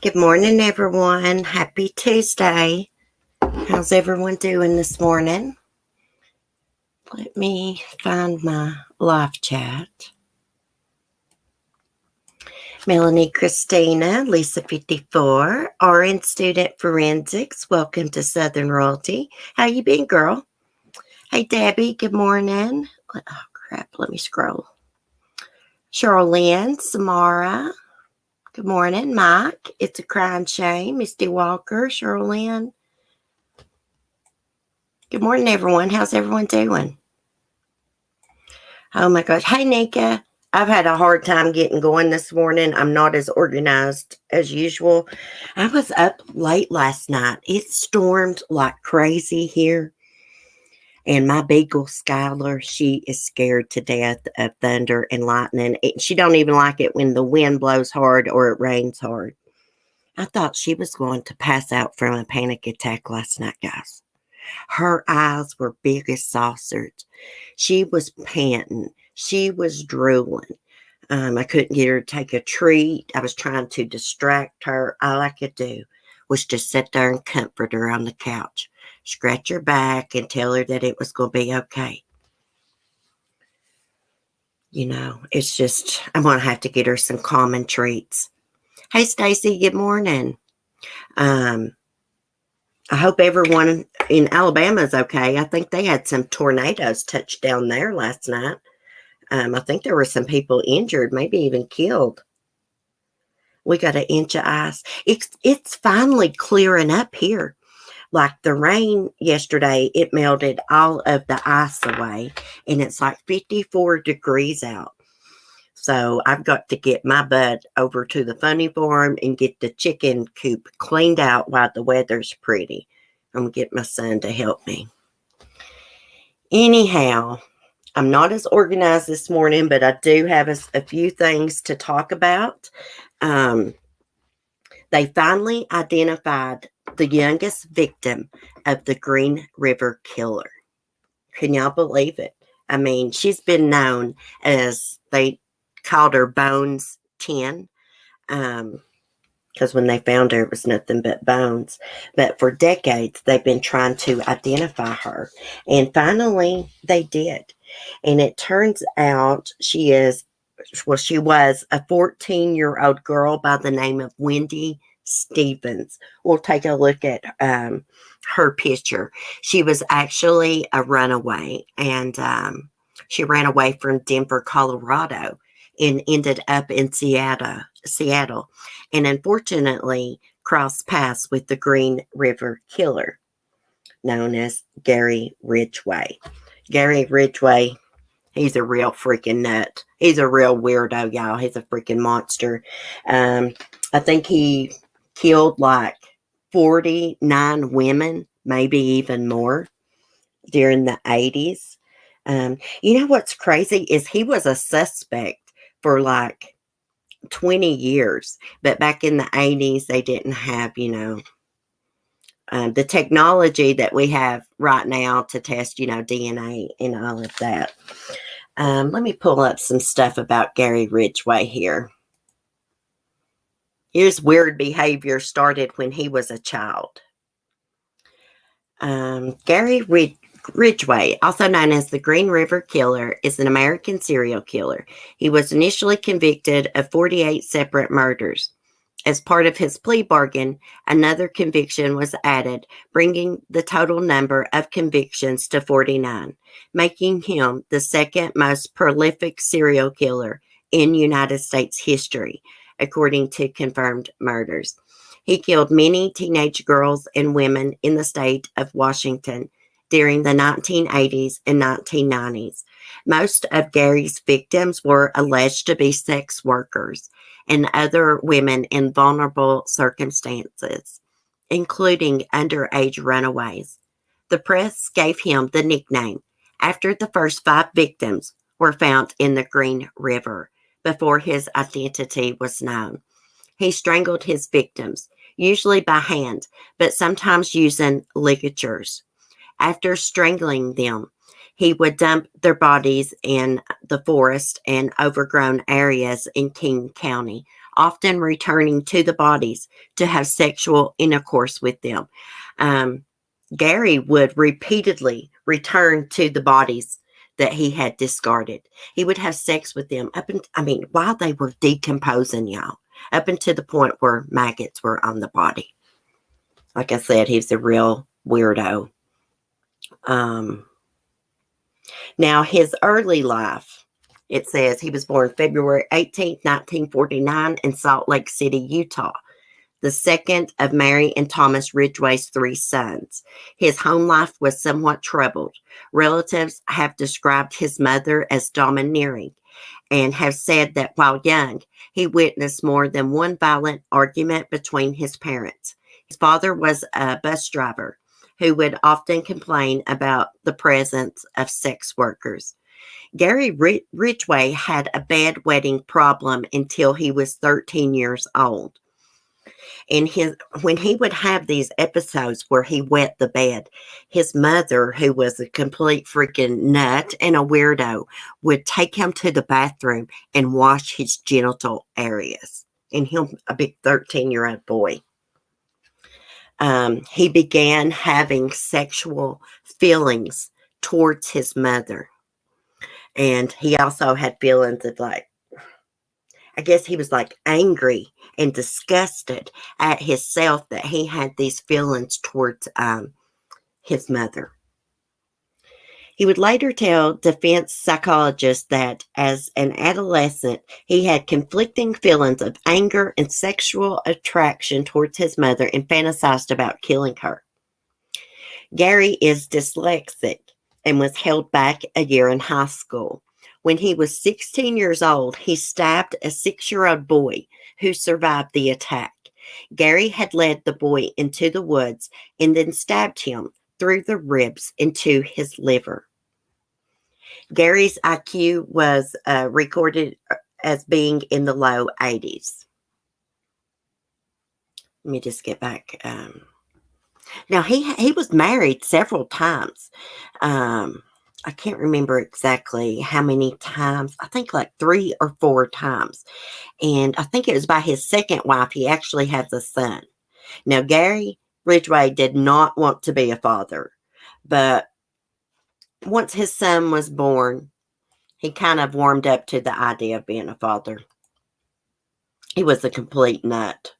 Good morning, everyone. Happy Tuesday. How's everyone doing this morning? Let me find my live chat. Melanie Christina, Lisa 54, RN Student Forensics. Welcome to Southern Royalty. How you been, girl? Hey, Debbie. Good morning. Oh, crap. Let me scroll. Charlene, Samara. Good morning, Mike. It's a Crime Shame. Misty Walker, Charlene. Good morning, everyone. How's everyone doing? Oh my gosh. Hey, Nika. I've had a hard time getting going this morning. I'm not as organized as usual. I was up late last night. It stormed like crazy here. And my beagle, Skylar, she is scared to death of thunder and lightning. She don't even like it when the wind blows hard or it rains hard. I thought she was going to pass out from a panic attack last night, guys. Her eyes were big as saucers. She was panting. She was drooling. I couldn't get her to take a treat. I was trying to distract her. All I could do was just sit there and comfort her on the couch, scratch her back, and tell her that it was going to be okay. You know, it's just, I'm going to have to get her some common treats. Hey, Stacy, good morning. I hope everyone in Alabama is okay. I think they had some tornadoes touch down there last night. I think there were some people injured, maybe even killed. We got an inch of ice. It's finally clearing up here. Like the rain yesterday, it melted all of the ice away, and it's like 54 degrees out. So I've got to get my butt over to the funny farm and get the chicken coop cleaned out while the weather's pretty. I'm going to get my son to help me. Anyhow, I'm not as organized this morning, but I do have a few things to talk about. They finally identified the youngest victim of the Green River killer. Can y'all believe it? I mean, she's been known as, they called her Bones 10, because when they found her, it was nothing but bones. But for decades, they've been trying to identify her. And finally, they did. And it turns out she was a 14-year-old girl by the name of Wendy Stevens. We'll take a look at her picture. She was actually a runaway, and she ran away from Denver, Colorado, and ended up in Seattle, and unfortunately crossed paths with the Green River killer, known as Gary Ridgway. Gary Ridgway, he's a real freaking nut. He's a real weirdo, y'all. He's a freaking monster. I think he killed like 49 women, maybe even more, during the 80s. You know what's crazy is he was a suspect for like 20 years. But back in the 80s, they didn't have, the technology that we have right now to test, DNA and all of that. Let me pull up some stuff about Gary Ridgway here. His weird behavior started when he was a child. Gary Ridgway, also known as the Green River Killer, is an American serial killer. He was initially convicted of 48 separate murders. As part of his plea bargain, another conviction was added, bringing the total number of convictions to 49, making him the second most prolific serial killer in United States history, according to confirmed murders. He killed many teenage girls and women in the state of Washington during the 1980s and 1990s. Most of Gary's victims were alleged to be sex workers and other women in vulnerable circumstances, including underage runaways. The press gave him the nickname after the first 5 victims were found in the Green River before his identity was known. He strangled his victims, usually by hand, but sometimes using ligatures. After strangling them, he would dump their bodies in the forest and overgrown areas in King County, often returning to the bodies to have sexual intercourse with them. Gary would repeatedly return to the bodies that he had discarded. He would have sex with them while they were decomposing, y'all, up until the point where maggots were on the body. Like I said, he's a real weirdo. Now, his early life, it says he was born February 18th, 1949 in Salt Lake City, Utah, the second of Mary and Thomas Ridgway's 3 sons. His home life was somewhat troubled. Relatives have described his mother as domineering and have said that while young, he witnessed more than one violent argument between his parents. His father was a bus driver who would often complain about the presence of sex workers. Gary Ridgway had a bedwetting problem until he was 13 years old. And when he would have these episodes where he wet the bed, his mother, who was a complete freaking nut and a weirdo, would take him to the bathroom and wash his genital areas. And him, a big 13-year-old boy. He began having sexual feelings towards his mother. And he also had feelings of I guess he was angry and disgusted at himself that he had these feelings towards his mother. He would later tell defense psychologists that as an adolescent, he had conflicting feelings of anger and sexual attraction towards his mother and fantasized about killing her. Gary is dyslexic and was held back a year in high school. When he was 16 years old, he stabbed a 6-year-old boy who survived the attack. Gary had led the boy into the woods and then stabbed him through the ribs into his liver. Gary's IQ was recorded as being in the low 80s. Let me just get back. Now, he was married several times. I can't remember exactly how many times. I think 3 or 4 times. And I think it was by his second wife. He actually has a son. Now, Gary Ridgway did not want to be a father. But once his son was born, he kind of warmed up to the idea of being a father. He was a complete nut.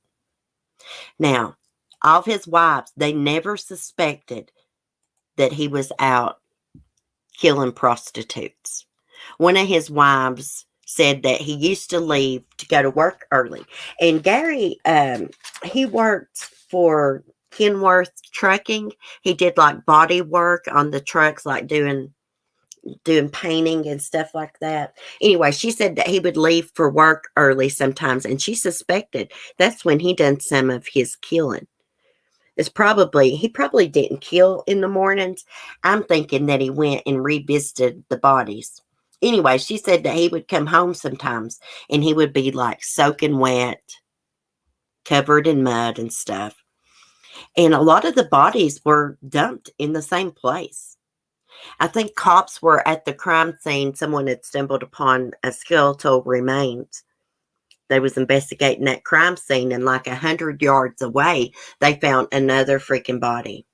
Now, all of his wives, they never suspected that he was out killing prostitutes. One of his wives said that he used to leave to go to work early. And Gary, he worked for Kenworth Trucking. He did body work on the trucks, doing painting and stuff like that. Anyway, she said that he would leave for work early sometimes, and she suspected that's when he done some of his killing. He probably didn't kill in the mornings. I'm thinking that he went and revisited the bodies. Anyway, she said that he would come home sometimes and he would be soaking wet, covered in mud and stuff. And a lot of the bodies were dumped in the same place. I think cops were at the crime scene. Someone had stumbled upon a skeletal remains. They was investigating that crime scene, and 100 yards away, they found another freaking body.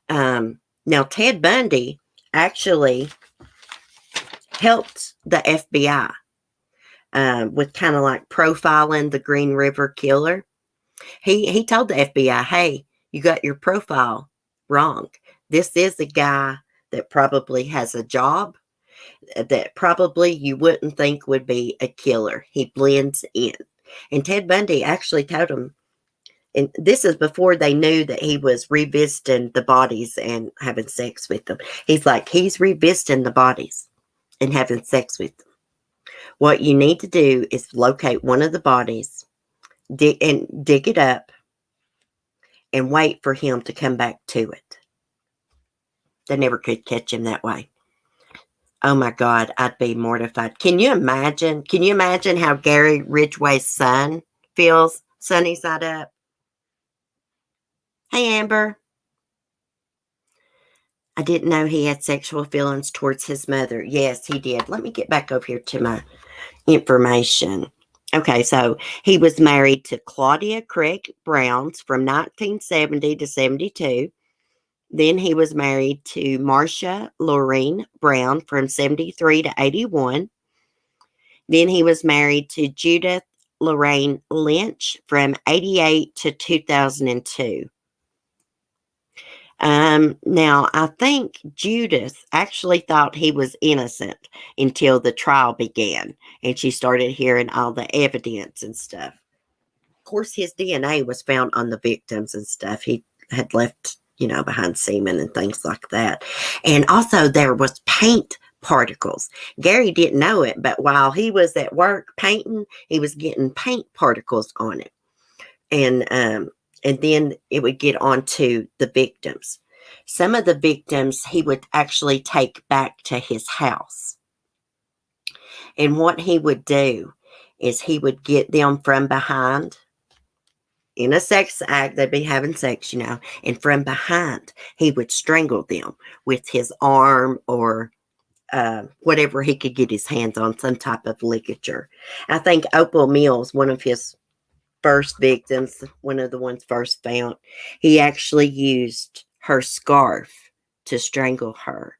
Now, Ted Bundy actually helped the FBI with kind of profiling the Green River Killer. He told the FBI, hey, you got your profile wrong. This is a guy that probably has a job, that probably you wouldn't think would be a killer. He blends in. And Ted Bundy actually told him, and this is before they knew that he was revisiting the bodies and having sex with them. He's revisiting the bodies and having sex with them. What you need to do is locate one of the bodies, dig it up, and wait for him to come back to it. They never could catch him that way. Oh my God, I'd be mortified. Can you imagine? Can you imagine how Gary Ridgway's son feels sunny side up? Hey, Amber. I didn't know he had sexual feelings towards his mother. Yes, he did. Let me get back over here to my information. Okay, so he was married to Claudia Craig Browns from 1970 to 72. Then he was married to Marcia Lorraine Brown from 73 to 81. Then he was married to Judith Lorraine Lynch from 88 to 2002. Now, I think Judith actually thought he was innocent until the trial began and she started hearing all the evidence and stuff. Of course, his DNA was found on the victims and stuff. He had left, behind semen and things like that. And also, there was paint particles. Gary didn't know it, but while he was at work painting, he was getting paint particles on it. And then it would get onto the victims. Some of the victims he would actually take back to his house. And what he would do is he would get them from behind. In a sex act, they'd be having sex, and from behind, he would strangle them with his arm or whatever he could get his hands on, some type of ligature. I think Opal Mills, one of his first victims, one of the ones first found, he actually used her scarf to strangle her.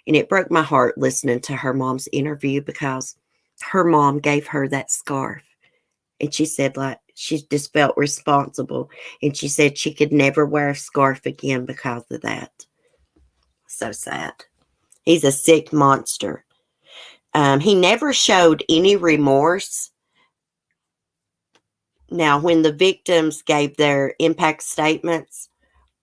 And it broke my heart listening to her mom's interview because her mom gave her that scarf. And she said, she just felt responsible. And she said she could never wear a scarf again because of that. So sad. He's a sick monster. He never showed any remorse. Now, when the victims gave their impact statements,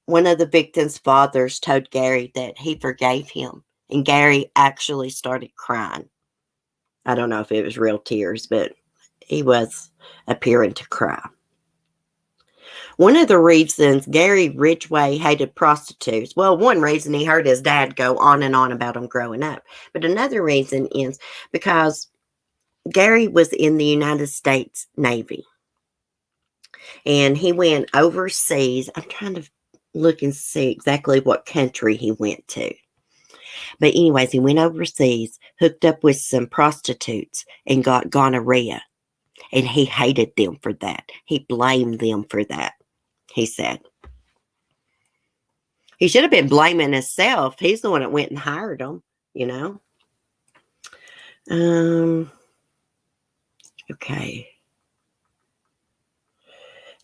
one of the victims' fathers told Gary that he forgave him. And Gary actually started crying. I don't know if it was real tears, but he was appearing to cry. One of the reasons Gary Ridgway hated prostitutes, well, one reason he heard his dad go on and on about them growing up. But another reason is because Gary was in the United States Navy. And he went overseas. I'm trying to look and see exactly what country he went to. But anyways, he went overseas, hooked up with some prostitutes, and got gonorrhea. And he hated them for that. He blamed them for that, he said. He should have been blaming himself. He's the one that went and hired them, Okay.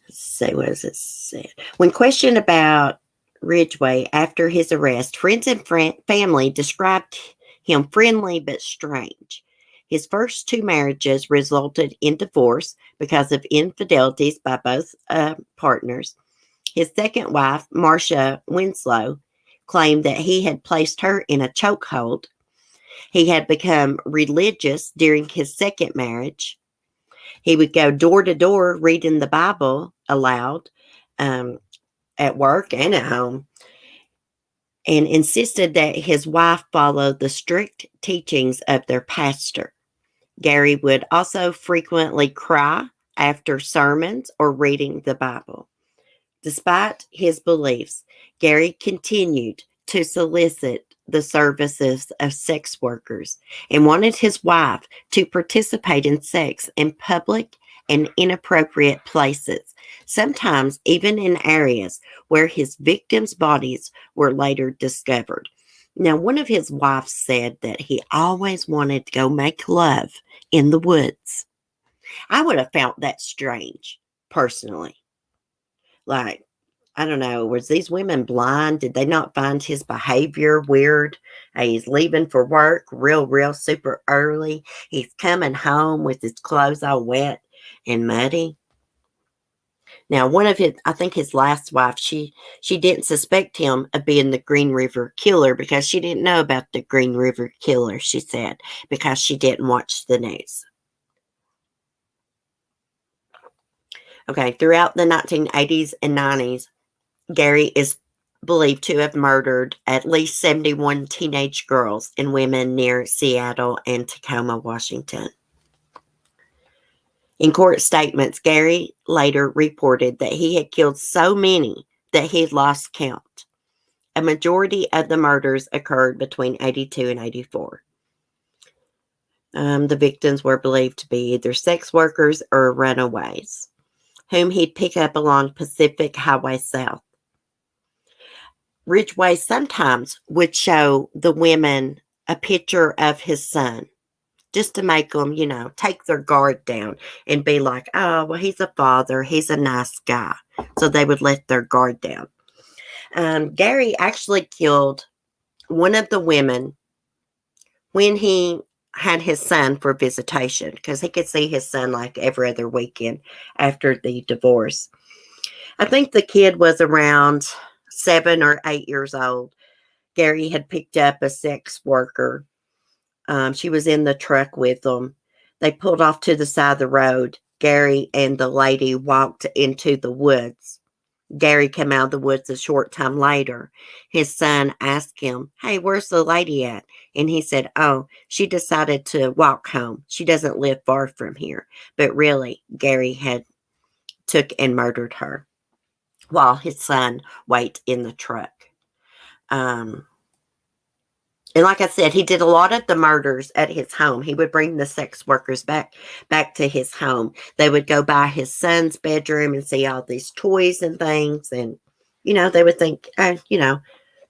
Let's see, what does it say? When questioned about Ridgway after his arrest, friends and family described him friendly but strange. His first two marriages resulted in divorce because of infidelities by both partners. His second wife, Marcia Winslow, claimed that he had placed her in a chokehold. He had become religious during his second marriage. He would go door to door reading the Bible aloud at work and at home, and insisted that his wife follow the strict teachings of their pastor. Gary would also frequently cry after sermons or reading the Bible. Despite his beliefs, Gary continued to solicit the services of sex workers and wanted his wife to participate in sex in public and inappropriate places, sometimes even in areas where his victims' bodies were later discovered. Now, one of his wives said that he always wanted to go make love in the woods. I would have found that strange, personally. Like, I don't know, was these women blind? Did they not find his behavior weird? He's leaving for work real super early. He's coming home with his clothes all wet and muddy. Now, I think his last wife, she didn't suspect him of being the Green River Killer because she didn't know about the Green River Killer, she said, because she didn't watch the news. Okay, throughout the 1980s and 90s, Gary is believed to have murdered at least 71 teenage girls and women near Seattle and Tacoma, Washington. In court statements, Gary later reported that he had killed so many that he had lost count. A majority of the murders occurred between 82 and 84. The victims were believed to be either sex workers or runaways, whom he'd pick up along Pacific Highway South. Ridgway sometimes would show the women a picture of his son just to make them, take their guard down and be like, oh, well, he's a father. He's a nice guy. So they would let their guard down. Gary actually killed one of the women when he had his son for visitation because he could see his son like every other weekend after the divorce. I think the kid was around 7 or 8 years old. Gary had picked up a sex worker. She was in the truck with them. They pulled off to the side of the road. Gary and the lady walked into the woods. Gary came out of the woods a short time later. His son asked him, hey, where's the lady at? And he said, oh, she decided to walk home. She doesn't live far from here. But really, Gary had took and murdered her while his son waited in the truck. And like I said, he did a lot of the murders at his home. He would bring the sex workers back to his home. They would go by his son's bedroom and see all these toys and things. And, they would think,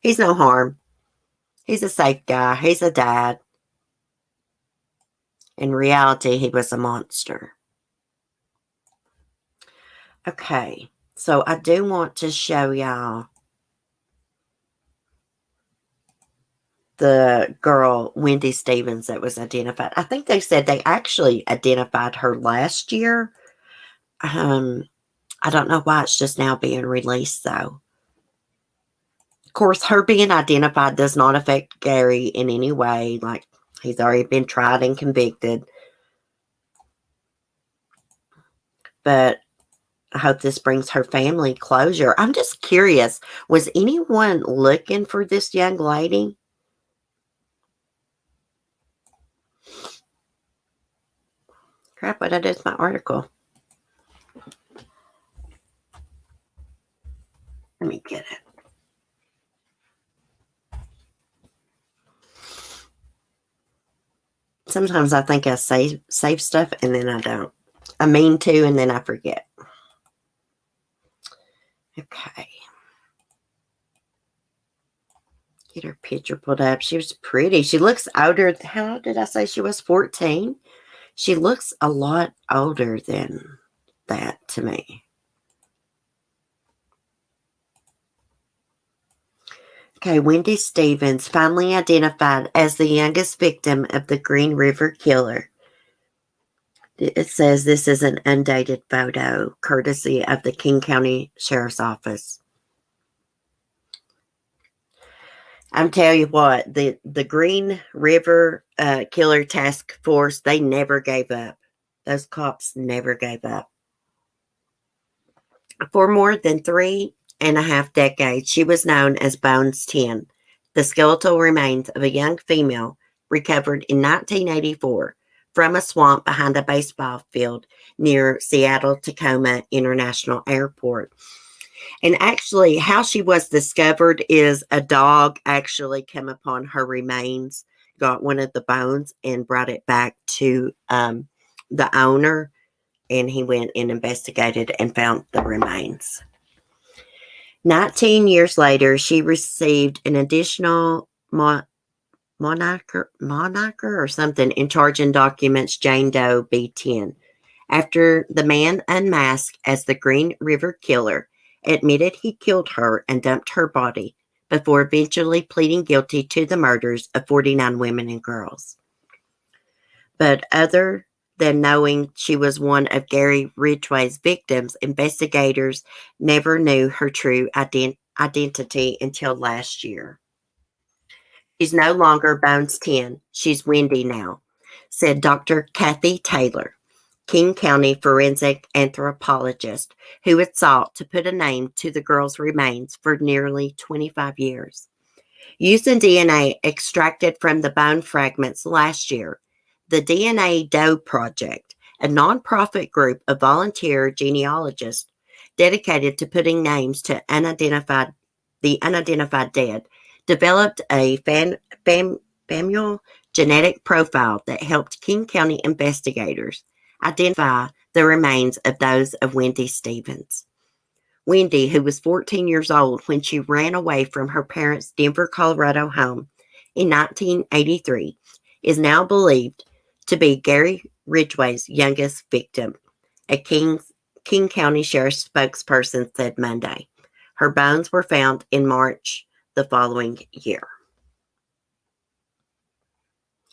he's no harm. He's a safe guy. He's a dad. In reality, he was a monster. Okay, so I do want to show y'all the girl, Wendy Stevens, that was identified. I think they said they actually identified her last year. I don't know why it's just now being released, though. Of course, her being identified does not affect Gary in any way. Like, he's already been tried and convicted. But I hope this brings her family closure. I'm just curious, was anyone looking for this young lady? Crap, what I did with my article. Let me get it. Sometimes I think I save stuff and then I don't. I mean to and then I forget. Okay. Get her picture pulled up. She was pretty. She looks older. How old did I say she was? 14? She looks a lot older than that to me. Okay, Wendy Stevens, finally identified as the youngest victim of the Green River killer. It says this is an undated photo, courtesy of the King County Sheriff's Office. I'm telling you what, the Green River Killer Task Force, they never gave up. Those cops never gave up. For more than 3.5 decades, she was known as Bones 10, the skeletal remains of a young female recovered in 1984 from a swamp behind a baseball field near Seattle-Tacoma International Airport. And actually, how she was discovered is a dog actually came upon her remains, got one of the bones, and brought it back to the owner. And he went and investigated and found the remains. 19 years later, she received an additional moniker or something in charging documents Jane Doe B10. After the man unmasked as the Green River Killer, admitted he killed her and dumped her body before eventually pleading guilty to the murders of 49 women and girls. But other than knowing she was one of Gary Ridgway's victims, investigators never knew her true identity until last year. She's no longer Bones 10. She's Wendy now, said Dr. Kathy Taylor, King County forensic anthropologist who had sought to put a name to the girl's remains for nearly 25 years. Using DNA extracted from the bone fragments last year, the DNA Doe Project, a nonprofit group of volunteer genealogists dedicated to putting names to the unidentified dead, developed a family genetic profile that helped King County investigators identify the remains of those of Wendy Stevens. Wendy, who was 14 years old when she ran away from her parents' Denver, Colorado home in 1983, is now believed to be Gary Ridgway's youngest victim, a King County Sheriff's spokesperson said Monday. Her bones were found in March the following year.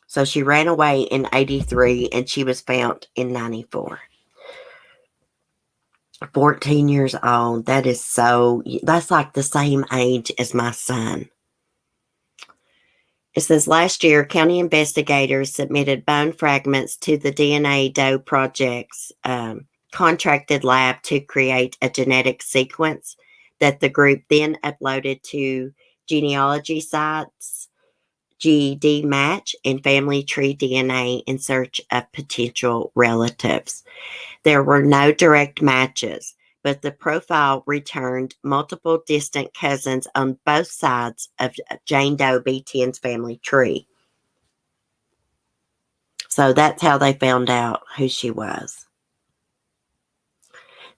So she ran away in 83 and she was found in 94. 14 years old. That's like the same age as my son. It says last year, county investigators submitted bone fragments to the DNA Doe Project's contracted lab to create a genetic sequence that the group then uploaded to genealogy sites, GED Match, and Family Tree DNA in search of potential relatives. There were no direct matches, but the profile returned multiple distant cousins on both sides of Jane Doe B10's family tree. So that's how they found out who she was.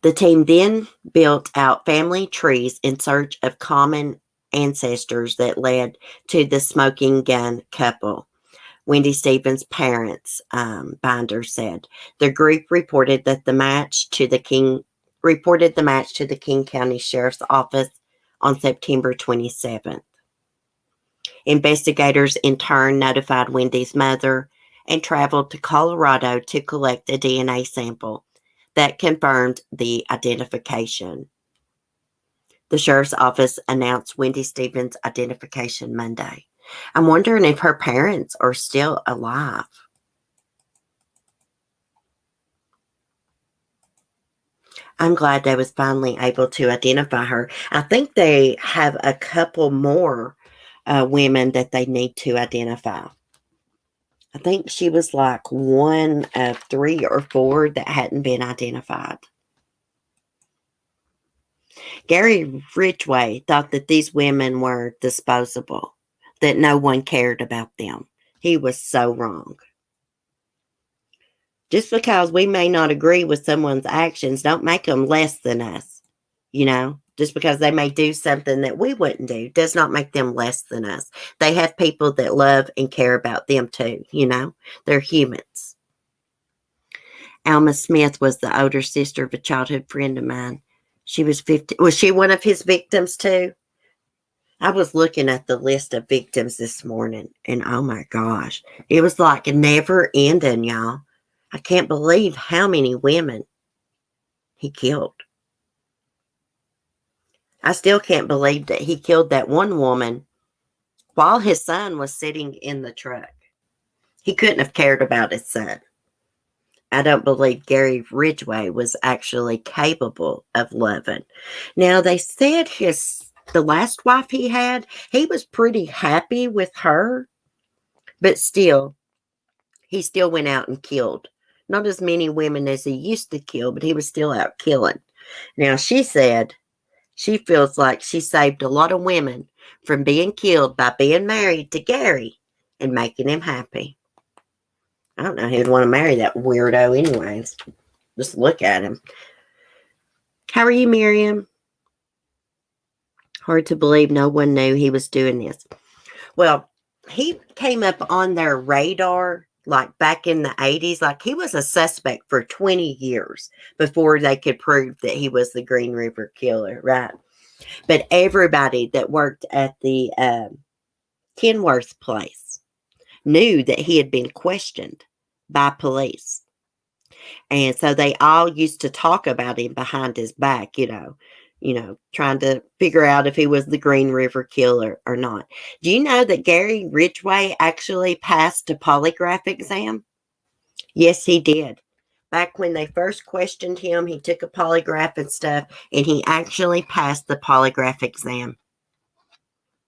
The team then built out family trees in search of common ancestors that led to the smoking gun couple. Wendy Stevens' parents, binder said. The group reported the match to the King County Sheriff's Office on September 27th. Investigators in turn notified Wendy's mother and traveled to Colorado to collect a DNA sample that confirmed the identification. The sheriff's office announced Wendy Stevens' identification Monday. I'm wondering if her parents are still alive. I'm glad they was finally able to identify her. I think they have a couple more women that they need to identify. I think she was like one of 3 or 4 that hadn't been identified. Gary Ridgway thought that these women were disposable, that no one cared about them. He was so wrong. Just because we may not agree with someone's actions, don't make them less than us. You know, just because they may do something that we wouldn't do does not make them less than us. They have people that love and care about them too, you know. They're humans. Alma Smith was the older sister of a childhood friend of mine. She was 50. Was she one of his victims too? I was looking at the list of victims this morning, and oh my gosh, it was like never ending, y'all. I can't believe how many women he killed. I still can't believe that he killed that one woman while his son was sitting in the truck. He couldn't have cared about his son. I don't believe Gary Ridgway was actually capable of loving. Now, they said the last wife he had, he was pretty happy with her, but still, he still went out and killed. Not as many women as he used to kill, but he was still out killing. Now, she said she feels like she saved a lot of women from being killed by being married to Gary and making him happy. I don't know who'd want to marry that weirdo anyways. Just look at him. How are you, Miriam? Hard to believe no one knew he was doing this. Well, he came up on their radar like back in the 80s. Like he was a suspect for 20 years before they could prove that he was the Green River Killer, right? But everybody that worked at the Kenworth place knew that he had been questioned by police. And so they all used to talk about him behind his back, you know, trying to figure out if he was the Green River Killer or not. Do you know that Gary Ridgway actually passed a polygraph exam? Yes, he did. Back when they first questioned him, he took a polygraph and stuff, and he actually passed the polygraph exam.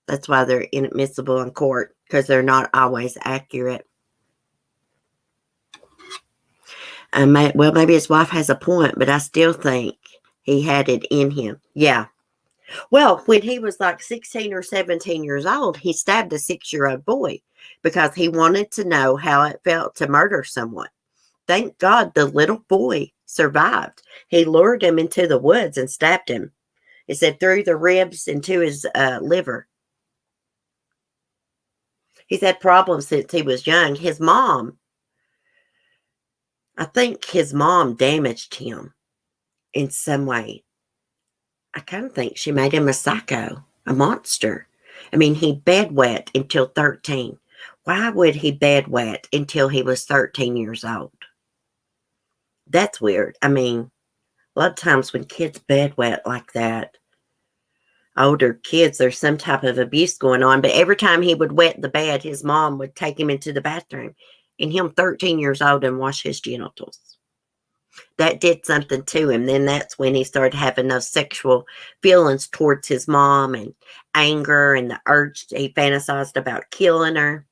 That's why they're inadmissible in court, because they're not always accurate. Well, maybe his wife has a point, but I still think he had it in him. Yeah. Well, when he was like 16 or 17 years old, he stabbed a 6-year-old boy because he wanted to know how it felt to murder someone. Thank God the little boy survived. He lured him into the woods and stabbed him. It said through the ribs into his liver. He's had problems since he was young. I think his mom damaged him in some way. I kind of think she made him a psycho, a monster. I mean, he bedwet until 13. Why would he bedwet until he was 13 years old? That's weird. I mean, a lot of times when kids bedwet like that, older kids, there's some type of abuse going on. But every time he would wet the bed, his mom would take him into the bathroom, and him 13 years old, and wash his genitals. That did something to him. Then that's when he started having those sexual feelings towards his mom, and anger, and the urge. He fantasized about killing her.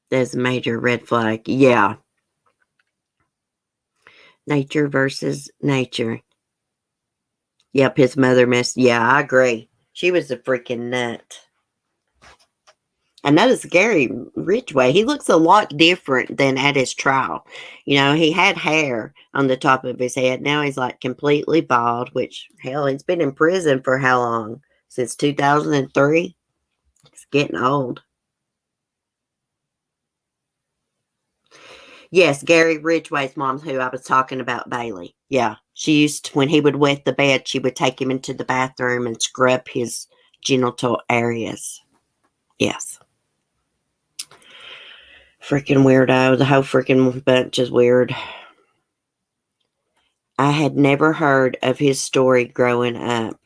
There's a major red flag. Yeah. Nature versus nature. Yep, his mother missed. Yeah, I agree. She was a freaking nut. I noticed Gary Ridgway, he looks a lot different than at his trial. You know, he had hair on the top of his head. Now he's like completely bald, which, hell, he's been in prison for how long? Since 2003? He's getting old. Yes, Gary Ridgway's mom's who I was talking about, Bailey. Yeah, she used to, when he would wet the bed, she would take him into the bathroom and scrub his genital areas. Yes. Freaking weirdo. The whole freaking bunch is weird. I had never heard of his story growing up.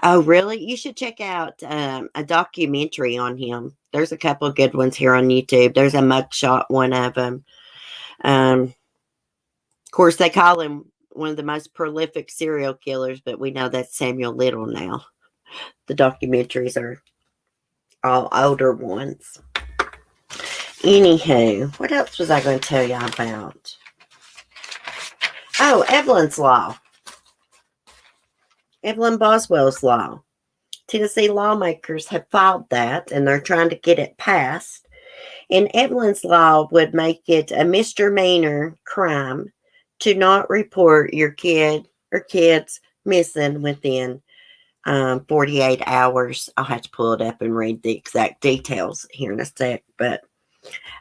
Oh, really? You should check out a documentary on him. There's a couple of good ones here on YouTube. There's a mugshot, one of them. Of course, they call him one of the most prolific serial killers, but we know that's Samuel Little now. The documentaries are all older ones. Anywho, what else was I going to tell y'all about? Oh, Evelyn's Law. Evelyn Boswell's Law. Tennessee lawmakers have filed that, and they're trying to get it passed. And Evelyn's Law would make it a misdemeanor crime to not report your kid or kids missing within 48 hours. I'll have to pull it up and read the exact details here in a sec. But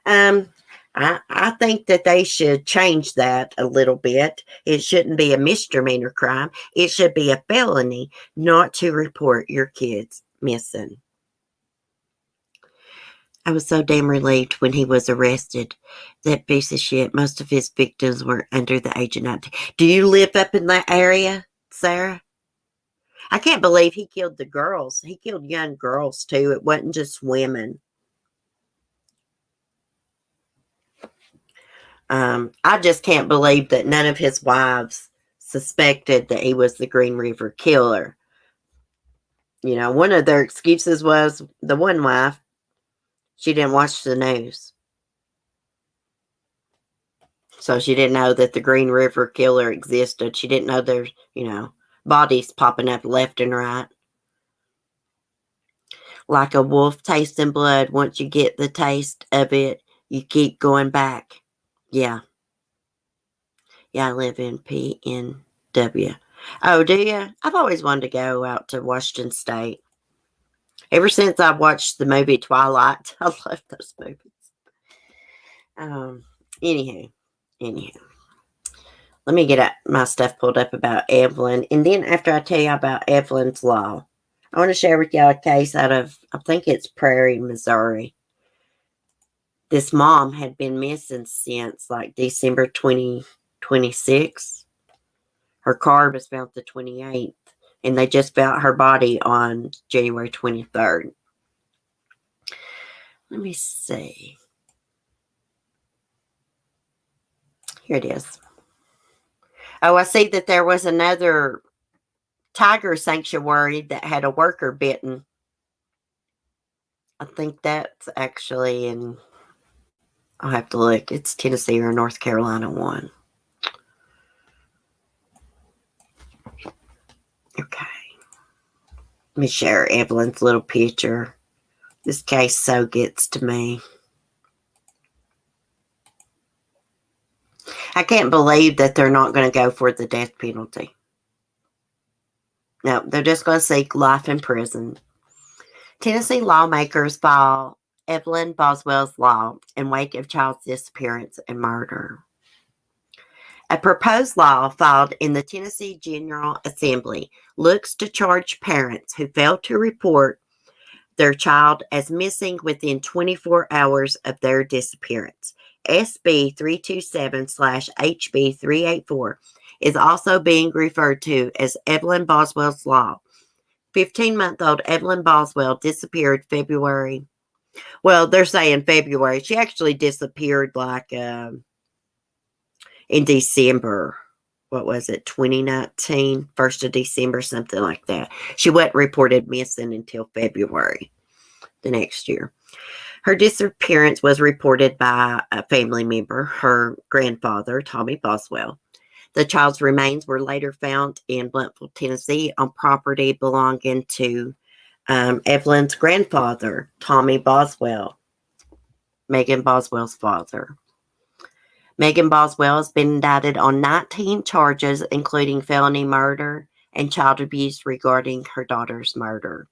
I think that they should change that a little bit. It shouldn't be a misdemeanor crime. It should be a felony not to report your kids missing. I was so damn relieved when he was arrested. That piece of shit. Most of his victims were under the age of 19. Do you live up in that area, Sarah? I can't believe he killed the girls. He killed young girls, too. It wasn't just women. I just can't believe that none of his wives suspected that he was the Green River Killer. You know, one of their excuses was the one wife, she didn't watch the news. So she didn't know that the Green River Killer existed. She didn't know there's, bodies popping up left and right. Like a wolf tasting blood, once you get the taste of it, you keep going back. Yeah. Yeah, I live in PNW. Oh, do you? I've always wanted to go out to Washington State. Ever since I watched the movie Twilight, I love those movies. Anywho. Let me get my stuff pulled up about Evelyn. And then after I tell you about Evelyn's Law, I want to share with y'all a case out of, I think it's Prairie, Missouri. This mom had been missing since like December 2026. Her car was found the 28th, and they just found her body on January 23rd. Let me see. Here it is. Oh, I see that there was another tiger sanctuary that had a worker bitten. I think that's actually in, I'll have to look. It's Tennessee or North Carolina one. Let me share Evelyn's little picture. This case so gets to me. I can't believe that they're not going to go for the death penalty. No, they're just going to seek life in prison. Tennessee lawmakers file Evelyn Boswell's law in wake of child's disappearance and murder. A proposed law filed in the Tennessee General Assembly looks to charge parents who fail to report their child as missing within 24 hours of their disappearance. SB 327/HB 384 is also being referred to as Evelyn Boswell's Law. 15-month-old Evelyn Boswell disappeared February. Well, they're saying February. She actually disappeared like in December. What was it? 2019, 1st of December, something like that. She wasn't reported missing until February the next year. Her disappearance was reported by a family member, her grandfather, Tommy Boswell. The child's remains were later found in Bluntfield, Tennessee, on property belonging to Evelyn's grandfather, Tommy Boswell, Megan Boswell's father. Megan Boswell has been indicted on 19 charges, including felony murder and child abuse regarding her daughter's murder.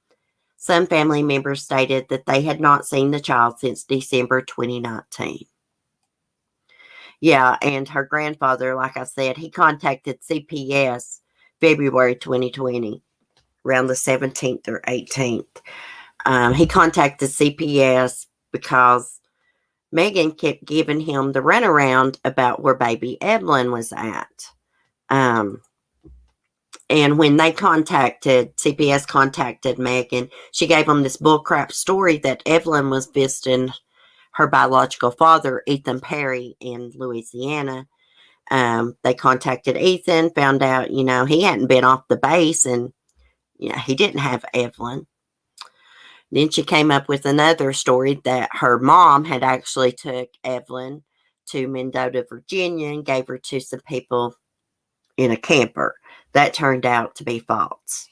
Some family members stated that they had not seen the child since December 2019. Yeah, and her grandfather, like I said, he contacted CPS February 2020, around the 17th or 18th. He contacted CPS because Megan kept giving him the runaround about where baby Evelyn was at. And when CPS contacted Megan, she gave them this bullcrap story that Evelyn was visiting her biological father, Ethan Perry, in Louisiana. They contacted Ethan, found out, he hadn't been off the base, and, he didn't have Evelyn. Then she came up with another story that her mom had actually took Evelyn to Mendota, Virginia, and gave her to some people in a camper. That turned out to be false.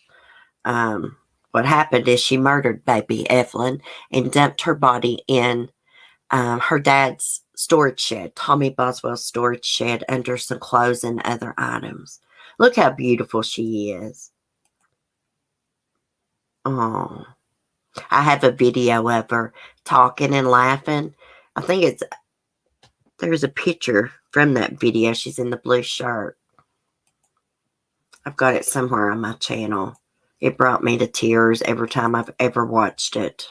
What happened is she murdered baby Evelyn and dumped her body in her dad's storage shed, Tommy Boswell's storage shed, under some clothes and other items. Look how beautiful she is. Oh, I have a video of her talking and laughing. I think there's a picture from that video. She's in the blue shirt. I've got it somewhere on my channel. It brought me to tears every time I've ever watched it.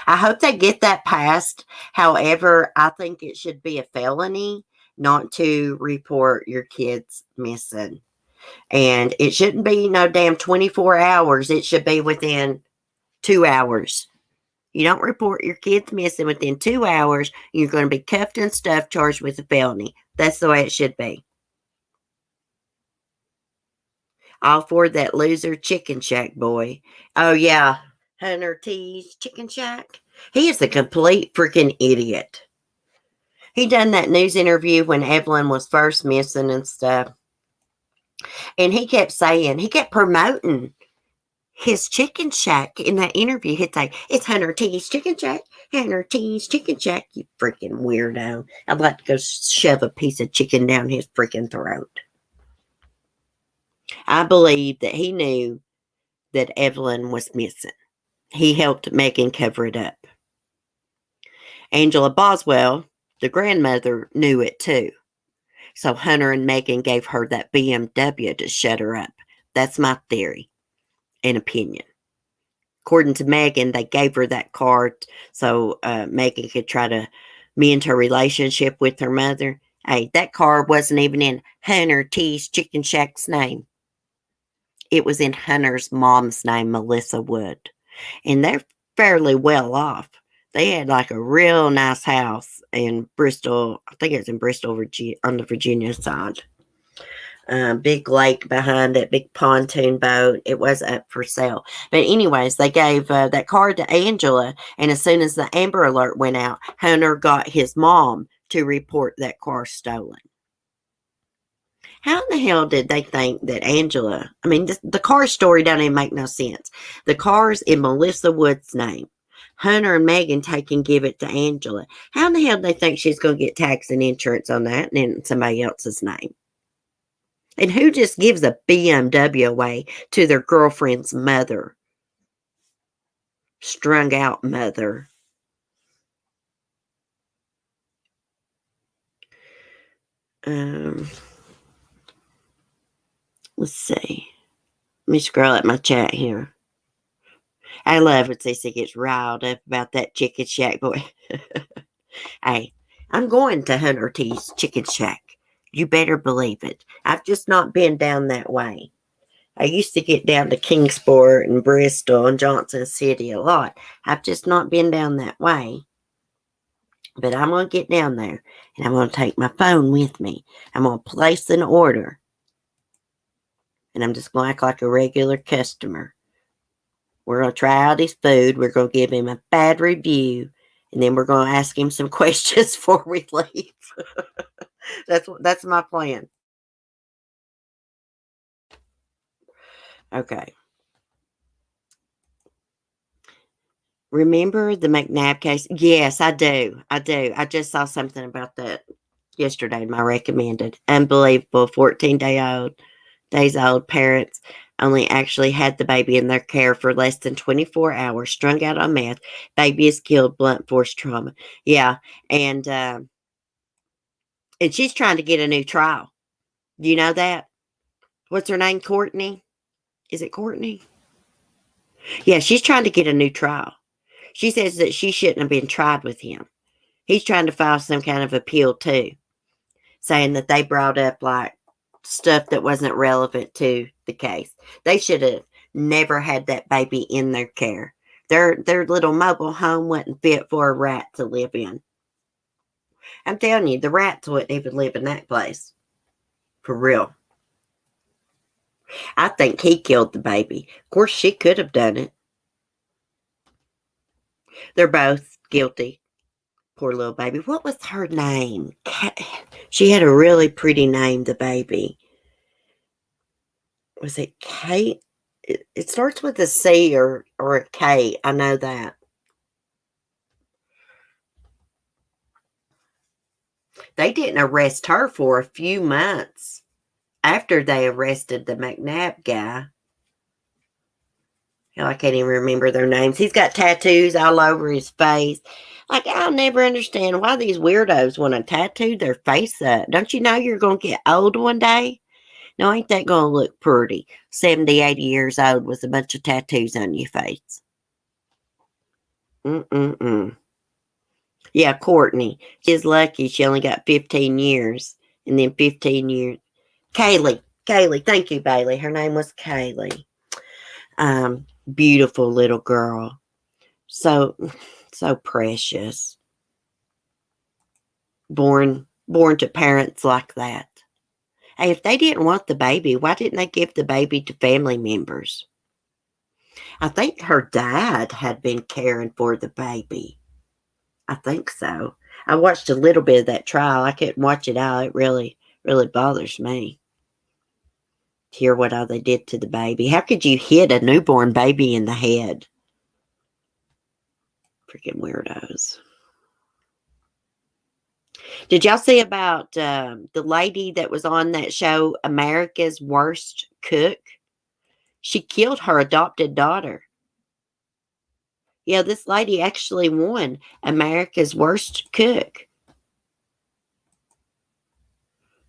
I hope they get that passed. However, I think it should be a felony not to report your kids missing. And it shouldn't be no damn 24 hours. It should be within 2 hours. You don't report your kids missing within 2 hours, you're going to be cuffed and stuffed, charged with a felony. That's the way it should be. All for that loser Chicken Shack boy. Oh, yeah. Hunter T's Chicken Shack. He is a complete freaking idiot. He done that news interview when Evelyn was first missing and stuff. And he kept promoting his Chicken Shack in that interview. He'd say, it's Hunter T's Chicken Shack. Hunter T's Chicken Shack. You freaking weirdo. I'd like to go shove a piece of chicken down his freaking throat. I believe that he knew that Evelyn was missing. He helped Megan cover it up. Angela Boswell, the grandmother, knew it too. So Hunter and Megan gave her that BMW to shut her up. That's my theory and opinion. According to Megan, they gave her that card so Megan could try to mend her relationship with her mother. Hey, that card wasn't even in Hunter T's Chicken Shack's name. It was in Hunter's mom's name, Melissa Wood. And they're fairly well off. They had like a real nice house in Bristol. I think it was in Bristol, Virginia, on the Virginia side. Big lake behind it, big pontoon boat. It was up for sale. But anyways, they gave that card to Angela. And as soon as the Amber Alert went out, Hunter got his mom to report that car stolen. How in the hell did they think that Angela, I mean, the car story doesn't even make no sense. The car's in Melissa Wood's name. Hunter and Megan take and give it to Angela. How in the hell do they think she's going to get tax and insurance on that and in somebody else's name? And who just gives a BMW away to their girlfriend's mother? Strung out mother. Let's see. Let me scroll up my chat here. I love it. Cece gets riled up about that chicken shack boy. Hey, I'm going to Hunter T's Chicken Shack. You better believe it. I've just not been down that way. I used to get down to Kingsport and Bristol and Johnson City a lot. I've just not been down that way. But I'm going to get down there, and I'm going to take my phone with me. I'm going to place an order, and I'm just going to act like a regular customer. We're going to try out his food. We're going to give him a bad review, and then we're going to ask him some questions before we leave. That's my plan. Okay. Remember the Mcnabb case? Yes, I do. I just saw something about that yesterday. My recommended. Unbelievable. 14 days old parents only actually had the baby in their care for less than 24 hours, strung out on meth. Baby is killed, blunt force trauma. Yeah, and she's trying to get a new trial. Do you know that? What's her name? Courtney? Is it Courtney? Yeah, she's trying to get a new trial. She says that she shouldn't have been tried with him. He's trying to file some kind of appeal too, saying that they brought up like stuff that wasn't relevant to the case. They should have never had that baby in their care. Their little mobile home wasn't fit for a rat to live in. I'm telling you, the rats wouldn't even live in that place. For real. I think he killed the baby. Of course, she could have done it. They're both guilty. Poor little baby. What was her name? She had a really pretty name, the baby. Was it Kate? It starts with a C or a K. I know that. They didn't arrest her for a few months after they arrested the Mcnabb guy. Hell, I can't even remember their names. He's got tattoos all over his face. Like, I'll never understand why these weirdos want to tattoo their face up. Don't you know you're going to get old one day? No, ain't that going to look pretty? 70, 80 years old with a bunch of tattoos on your face. Yeah, Courtney. She's lucky she only got 15 years. And then 15 years. Kaylee. Thank you, Bailey. Her name was Kaylee. Beautiful little girl. So precious. Born to parents like that. Hey, if they didn't want the baby, why didn't they give the baby to family members? I think her dad had been caring for the baby. I think so. I watched a little bit of that trial. I couldn't watch it all. It really, really bothers me. Hear what all they did to the baby. How could you hit a newborn baby in the head? Freaking weirdos. Did y'all see about the lady that was on that show, America's Worst Cook? She killed her adopted daughter. Yeah, this lady actually won America's Worst Cook.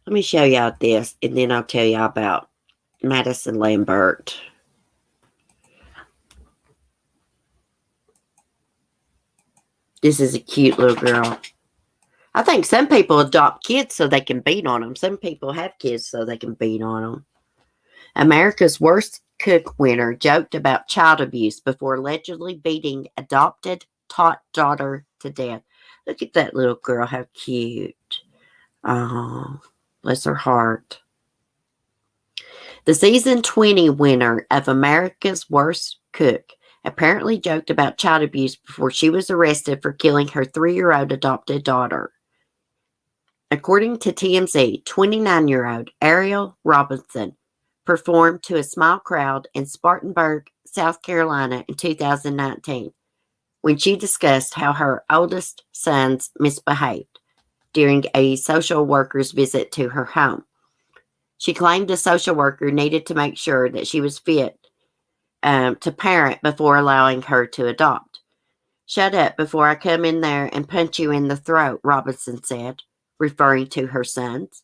Let me show y'all this, and then I'll tell y'all about Madison Lambert. This is a cute little girl. I think some people adopt kids so they can beat on them. Some people have kids so they can beat on them. America's Worst Cook winner joked about child abuse before allegedly beating adopted tot daughter to death. Look at that little girl. How cute. Oh, bless her heart. The season 20 winner of America's Worst Cook apparently joked about child abuse before she was arrested for killing her 3-year-old adopted daughter. According to TMZ, 29-year-old Ariel Robinson performed to a small crowd in Spartanburg, South Carolina in 2019 when she discussed how her oldest sons misbehaved during a social worker's visit to her home. She claimed the social worker needed to make sure that she was fit to parent before allowing her to adopt. "Shut up before I come in there and punch you in the throat," Robinson said, referring to her sons.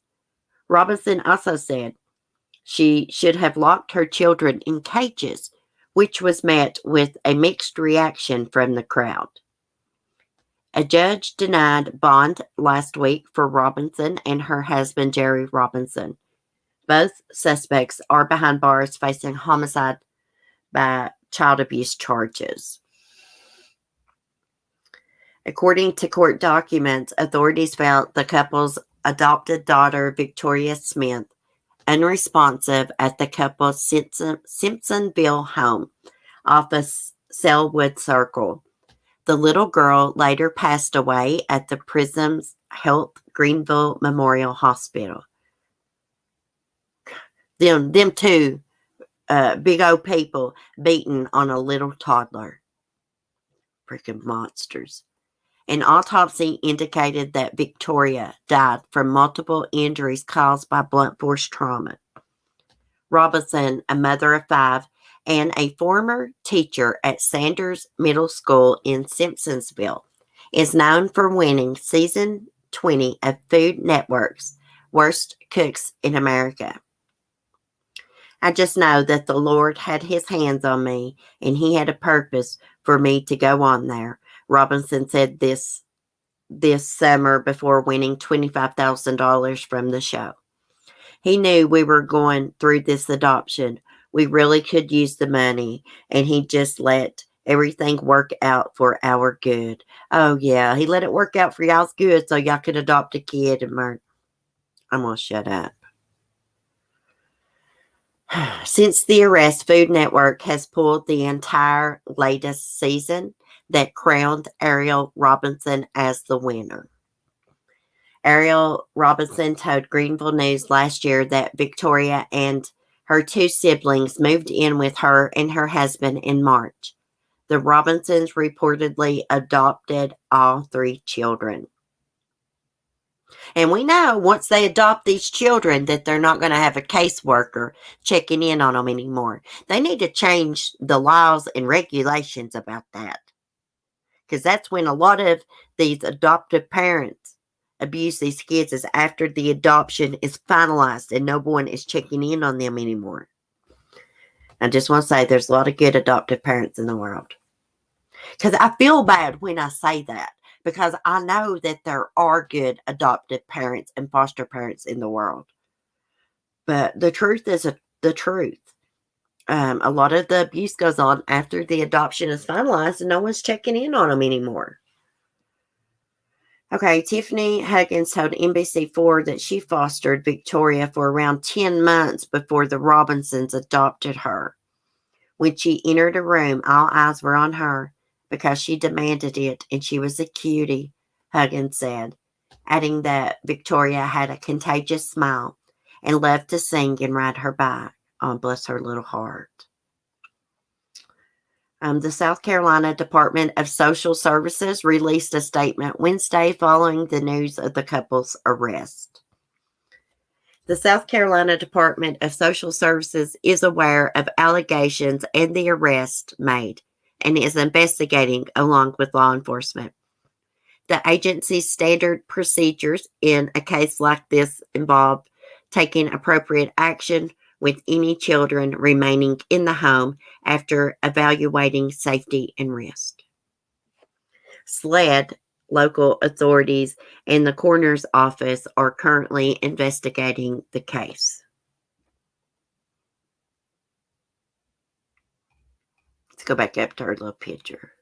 Robinson also said she should have locked her children in cages, which was met with a mixed reaction from the crowd. A judge denied bond last week for Robinson and her husband, Jerry Robinson. Both suspects are behind bars facing homicide by child abuse charges. According to court documents, authorities found the couple's adopted daughter, Victoria Smith, unresponsive at the couple's Simpsonville home off of Selwood Circle. The little girl later passed away at the Prism's Health Greenville Memorial Hospital. Them two big old people beating on a little toddler. Freaking monsters. An autopsy indicated that Victoria died from multiple injuries caused by blunt force trauma. Robinson, a mother of 5, and a former teacher at Sanders Middle School in Simpsonville, is known for winning season 20 of Food Network's Worst Cooks in America. "I just know that the Lord had his hands on me and he had a purpose for me to go on there," Robinson said this summer before winning $25,000 from the show. "He knew we were going through this adoption. We really could use the money, and he just let everything work out for our good." Oh, yeah, he let it work out for y'all's good so y'all could adopt a kid. And I'm going to shut up. Since the arrest, Food Network has pulled the entire latest season that crowned Ariel Robinson as the winner. Ariel Robinson told Greenville News last year that Victoria and her 2 siblings moved in with her and her husband in March. The Robinsons reportedly adopted all 3 children. And we know once they adopt these children that they're not going to have a caseworker checking in on them anymore. They need to change the laws and regulations about that. Because that's when a lot of these adoptive parents abuse these kids, is after the adoption is finalized and no one is checking in on them anymore. I just want to say there's a lot of good adoptive parents in the world. Because I feel bad when I say that, because I know that there are good adoptive parents and foster parents in the world. But the truth is the truth. A lot of the abuse goes on after the adoption is finalized and no one's checking in on them anymore. Okay, Tiffany Huggins told NBC4 that she fostered Victoria for around 10 months before the Robinsons adopted her. When she entered a room, all eyes were on her because she demanded it and she was a cutie, Huggins said, adding that Victoria had a contagious smile and loved to sing and ride her bike. Oh, bless her little heart. The South Carolina Department of Social Services released a statement Wednesday following the news of the couple's arrest. The South Carolina Department of Social Services is aware of allegations and the arrest made and is investigating along with law enforcement. The agency's standard procedures in a case like this involve taking appropriate action with any children remaining in the home after evaluating safety and risk. SLED, local authorities, and the coroner's office are currently investigating the case. Let's go back up to her little picture.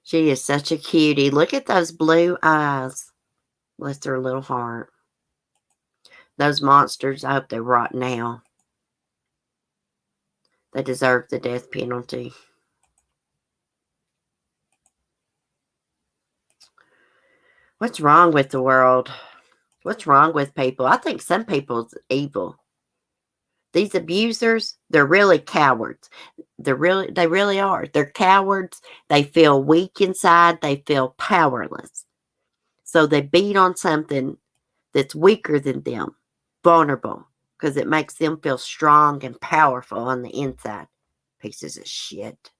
She is such a cutie. Look at those blue eyes. Bless her little heart. Those monsters, I hope they rot now. They deserve the death penalty. What's wrong with the world? What's wrong with people? I think some people's evil. These abusers, they're really cowards. They really are. They're cowards. They feel weak inside. They feel powerless. So they beat on something that's weaker than them, vulnerable, because it makes them feel strong and powerful on the inside. Pieces of shit.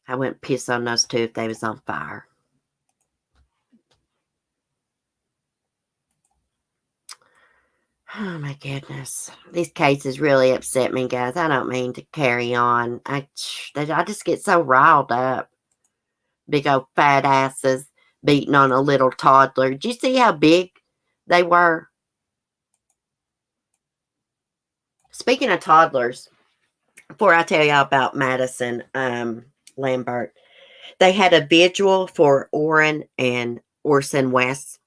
I wouldn't piss on those two if they was on fire. Oh my goodness. These cases really upset me, guys. I don't mean to carry on. I just get so riled up. Big old fat asses beating on a little toddler. Did you see how big they were? Speaking of toddlers, before I tell y'all about Madison Lambert, they had a vigil for Orrin and Orson West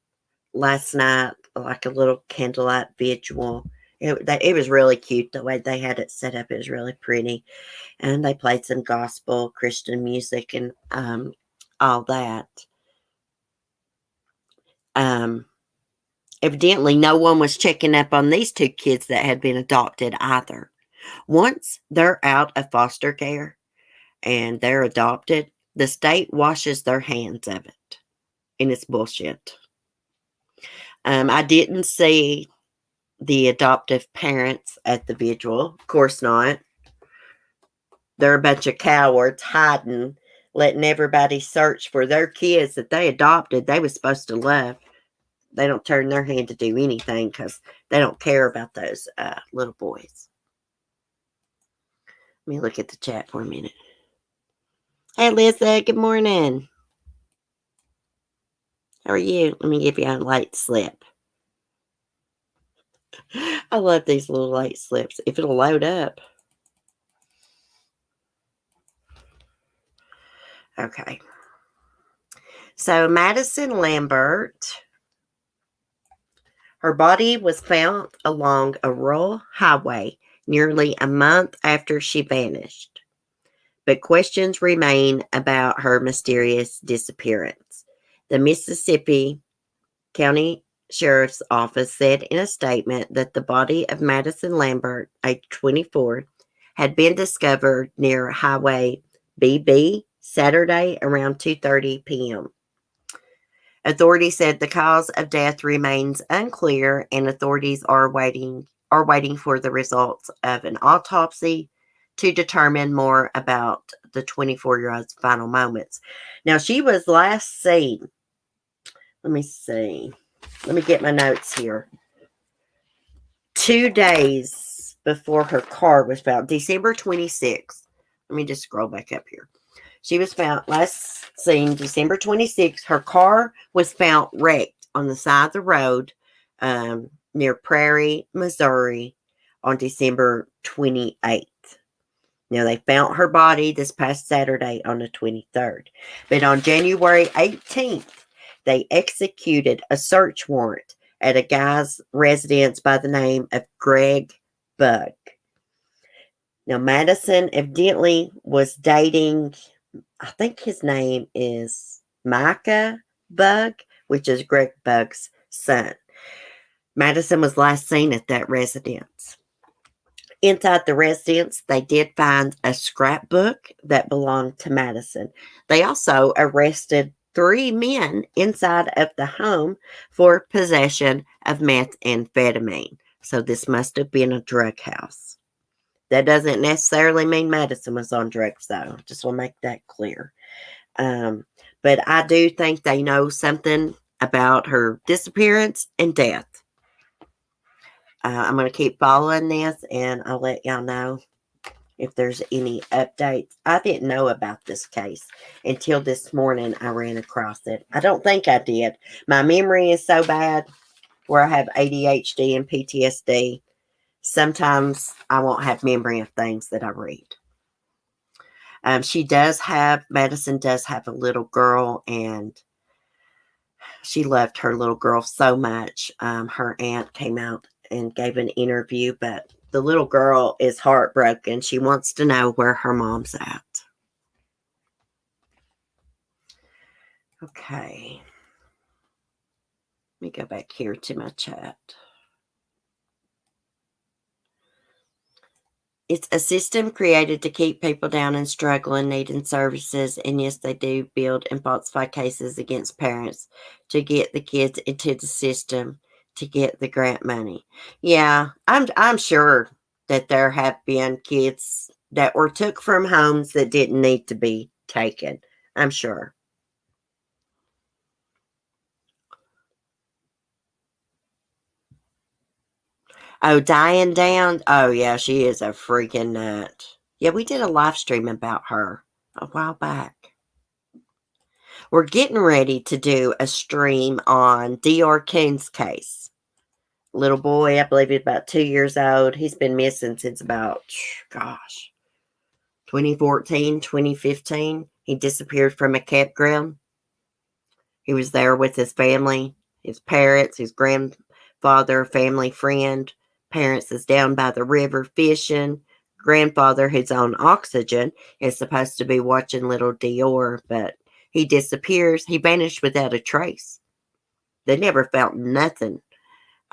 last night, like a little candlelight vigil. It was really cute the way they had it set up. It was really pretty. And they played some gospel, Christian music, and all that. Evidently, no one was checking up on these two kids that had been adopted either. Once they're out of foster care and they're adopted, the state washes their hands of it. And it's bullshit. I didn't see the adoptive parents at the vigil. Of course not. They're a bunch of cowards hiding, letting everybody search for their kids that they adopted they were supposed to love. They don't turn their hand to do anything because they don't care about those little boys. Let me look at the chat for a minute. Hey, Lisa, good morning. How are you? Let me give you a light slip. I love these little light slips. If it'll load up. Okay. So, Madison Lambert, her body was found along a rural highway nearly a month after she vanished. But questions remain about her mysterious disappearance. The Mississippi County Sheriff's Office said in a statement that the body of Madison Lambert, age 24, had been discovered near Highway BB Saturday around 2:30 p.m. Authorities said the cause of death remains unclear, and authorities are waiting for the results of an autopsy to determine more about the 24-year-old's final moments. Now, she was last seen. Let me see. Let me get my notes here. 2 days before her car was found, December 26th. Let me just scroll back up here. She was found last seen December 26th. Her car was found wrecked on the side of the road near Prairie, Missouri on December 28th. Now, they found her body this past Saturday on the 23rd. But on January 18th, they executed a search warrant at a guy's residence by the name of Greg Bug. Now, Madison evidently was dating, I think his name is Micah Bug, which is Greg Bug's son. Madison was last seen at that residence. Inside the residence, they did find a scrapbook that belonged to Madison. They also arrested 3 men inside of the home for possession of methamphetamine. So this must have been a drug house. That doesn't necessarily mean Madison was on drugs, though. Just want to make that clear. But I do think they know something about her disappearance and death. I'm going to keep following this, and I'll let y'all know if there's any updates. I didn't know about this case until this morning I ran across it. I don't think I did. My memory is so bad where I have ADHD and PTSD. Sometimes I won't have memory of things that I read. Madison does have a little girl, and she loved her little girl so much. Her aunt came out and gave an interview, but the little girl is heartbroken. She wants to know where her mom's at. Okay. me go back here to my chat. It's a system created to keep people down and struggling, needing services. And yes, they do build and falsify cases against parents to get the kids into the system to get the grant money. Yeah, I'm sure that there have been kids that were took from homes that didn't need to be taken. I'm sure. Oh, Diane Down. Oh, yeah, she is a freaking nut. Yeah, we did a live stream about her a while back. We're getting ready to do a stream on D.R. Coon's case. Little boy, I believe he's about 2 years old. He's been missing since about, 2014, 2015. He disappeared from a campground. He was there with his family, his parents, his grandfather, family friend. Parents is down by the river fishing. Grandfather, who's on oxygen, is supposed to be watching little Dior, but he disappears. He vanished without a trace. They never found nothing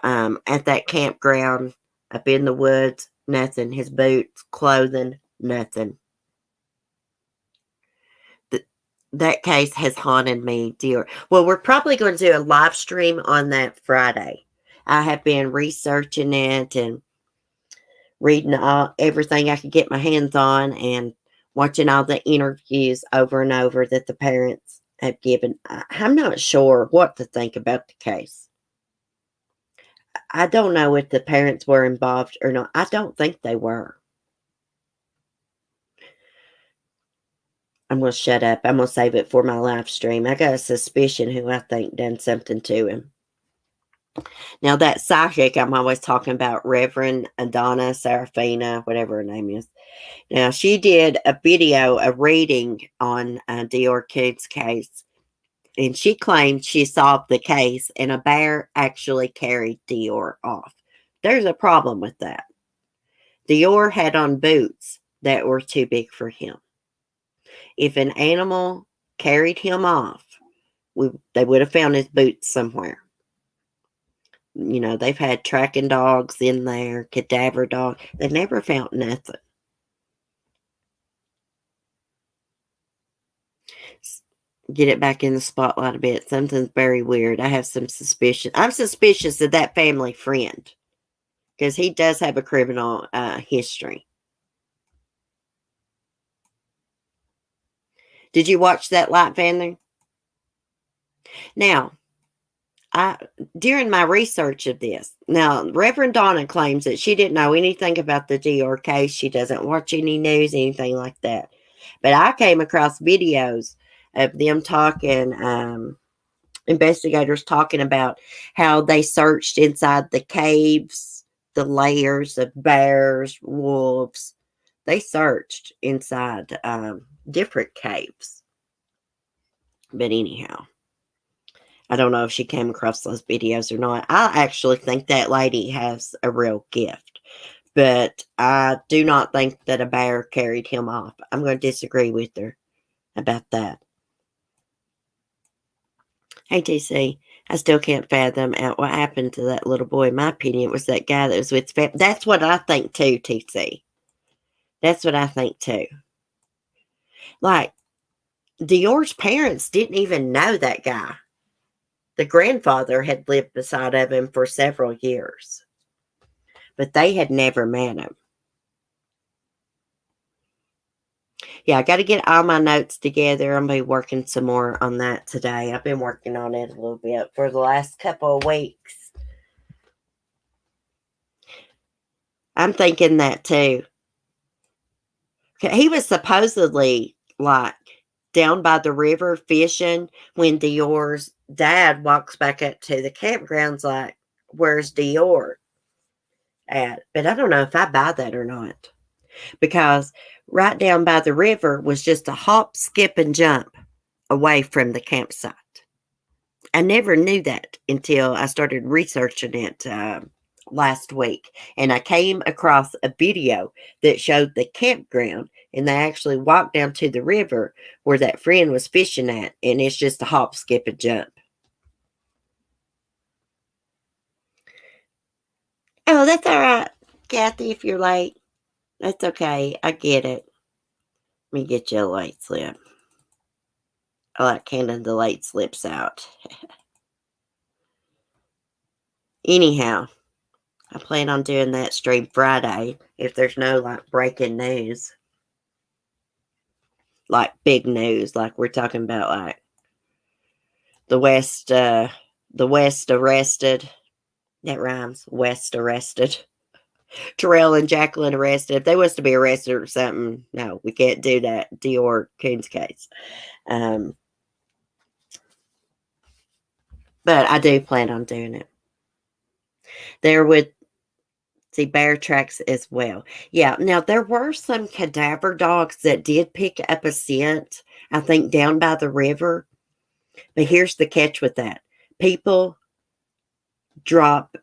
at that campground, up in the woods, nothing. His boots, clothing, nothing. That case has haunted me, dear. Well, we're probably going to do a live stream on that Friday. I have been researching it and reading everything I could get my hands on and watching all the interviews over and over that the parents have given. I'm not sure what to think about the case. I don't know if the parents were involved or not. I don't think they were. I'm going to shut up. I'm going to save it for my live stream. I got a suspicion who I think done something to him. Now, that psychic I'm always talking about, Reverend Adonna Serafina, whatever her name is. Now, she did a video, a reading on Dior Coon's case. And she claimed she solved the case and a bear actually carried Dior off. There's a problem with that. Dior had on boots that were too big for him. If an animal carried him off, they would have found his boots somewhere. You know, they've had tracking dogs in there, cadaver dog. They never found nothing. Get it back in the spotlight a bit. Something's very weird. I have some suspicion. I'm suspicious of that family friend because he does have a criminal history. Did you watch that light, Vander? Now, during my research of this, now Reverend Donna claims that she didn't know anything about the Dior case. She doesn't watch any news, anything like that. But I came across videos of them talking, investigators talking about how they searched inside the caves, the layers of bears, wolves. They searched inside different caves. But anyhow, I don't know if she came across those videos or not. I actually think that lady has a real gift. But I do not think that a bear carried him off. I'm going to disagree with her about that. Hey, TC, I still can't fathom out what happened to that little boy. In my opinion, it was that guy that was with his family. That's what I think too, TC. That's what I think too. Like, Dior's parents didn't even know that guy. The grandfather had lived beside of him for several years. But they had never met him. Yeah, I got to get all my notes together. I'm going to be working some more on that today. I've been working on it a little bit for the last couple of weeks. I'm thinking that too. He was supposedly like down by the river fishing when Dior's dad walks back up to the campgrounds like, where's Dior at? But I don't know if I buy that or not. Because right down by the river was just a hop, skip, and jump away from the campsite. I never knew that until I started researching it last week. And I came across a video that showed the campground, and they actually walked down to the river where that friend was fishing at, and it's just a hop, skip, and jump. Oh, that's all right, Kathy, if you're late. That's okay. I get it. Let me get you a late slip. I like handing the late slips out. Anyhow, I plan on doing that stream Friday if there's no like breaking news. Like big news, like we're talking about like the West arrested. That rhymes. West arrested. Terrell and Jacqueline arrested. If they was to be arrested or something, no, we can't do that. Dior Coons case. But I do plan on doing it. There would see bear tracks as well. Yeah, now there were some cadaver dogs that did pick up a scent, I think, down by the river. But here's the catch with that. People drop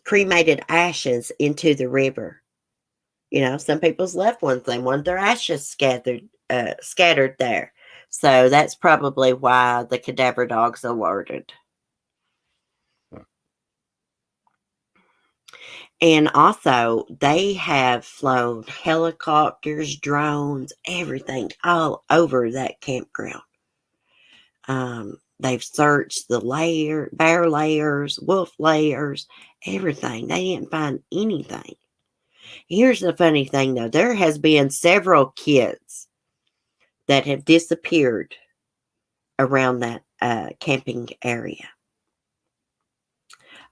cremated ashes into the river. You know, some people's loved ones, they want their ashes scattered there. So that's probably why the cadaver dogs alerted. And also, they have flown helicopters, drones, everything all over that campground. They've searched the bear layers, wolf layers, everything. They didn't find anything. Here's the funny thing, though. There has been several kids that have disappeared around that camping area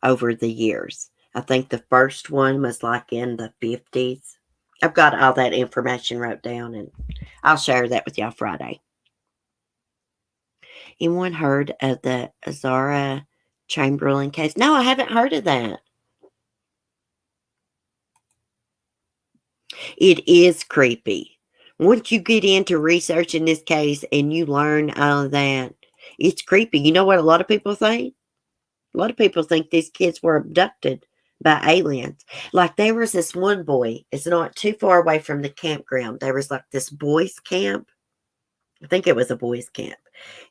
over the years. I think the first one was like in the 50s. I've got all that information wrote down, and I'll share that with y'all Friday. Anyone heard of the Azara Chamberlain case? No, I haven't heard of that. It is creepy. Once you get into researching this case and you learn all of that, it's creepy. You know what a lot of people think? A lot of people think these kids were abducted by aliens. Like there was this one boy, it's not too far away from the campground. There was like this boys' camp. I think it was a boys' camp.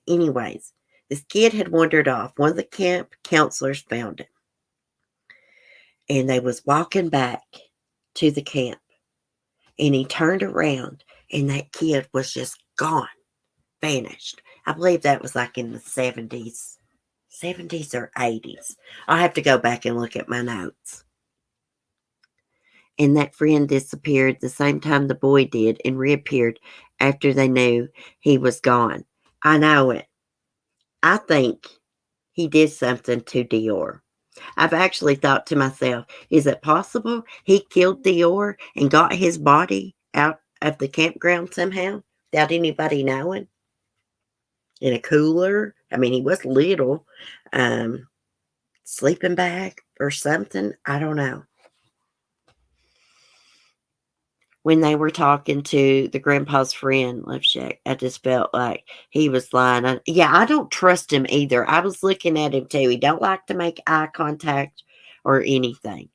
Anyways, this kid had wandered off. One of the camp counselors found him. And they was walking back to the camp. And he turned around and that kid was just gone, vanished. I believe that was like in the 70s or 80s. I'll have to go back and look at my notes. And that friend disappeared the same time the boy did and reappeared after they knew he was gone. I know it. I think he did something to Dior. I've actually thought to myself, is it possible he killed Dior and got his body out of the campground somehow without anybody knowing? In a cooler? I mean, he was little. Sleeping bag or something? I don't know. When they were talking to the grandpa's friend, Love Shack, I just felt like he was lying. I don't trust him either. I was looking at him too. He don't like to make eye contact or anything.